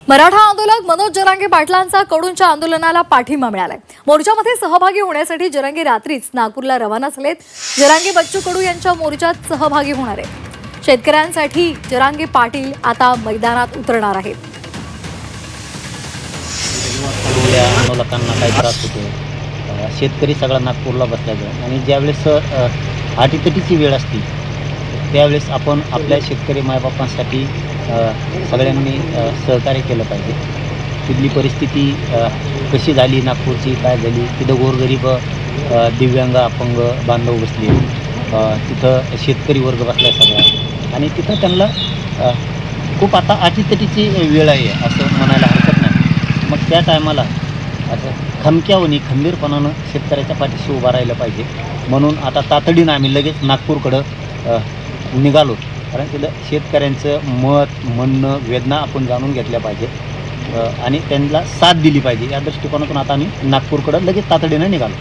मराठा आंदोलक मनोज जरांगे पाटलांचा कडूंच्या आंदोलनाला पाठिंबा मिळालाय। मोर्चामध्ये सहभागी होण्यासाठी जरांगे रात्रीच नागपूरला रवाना झालेत। जरांगे बच्चू कडू यांच्या मोर्चात सहभागी होणार आहेत। शेतकऱ्यांसाठी जरांगे पाटील आता मैदानात उतरणार आहेत। आंदोलकांना काही त्रास होतो, शेतकरी सगळा नागपूरला बसल्याचं आणि ज्यावेळेस अटीतटीची वेळ असते त्यावेळेस आपण आपल्या शेतकरी मायबापांसाठी सगळ्यांनी सहकार्य केलं पाहिजे। तिथली परिस्थिती कशी झाली, नागपूरची काय झाली, तिथं गोरगरीब दिव्यांग अपंग बांधव बसले, तिथं शेतकरी वर्ग बसला सगळा आणि तिथं त्यांना खूप आता अटीतटीची वेळ आहे असं म्हणायला हरकत नाही। मग त्या टायमाला असं खमक्यावनी खंबीरपणानं शेतकऱ्याच्या पाठीशी उभा राहिलं पाहिजे। म्हणून आता तातडीनं आम्ही लगेच नागपूरकडं निघालो, कारण तिथं शेतकऱ्यांचं मत म्हणणं वेदना आपण जाणून घेतल्या पाहिजे आणि त्यांना साथ दिली पाहिजे। या दृष्टिकोनातून आता आम्ही नागपूरकडं लगेच तातडीनं निघालो।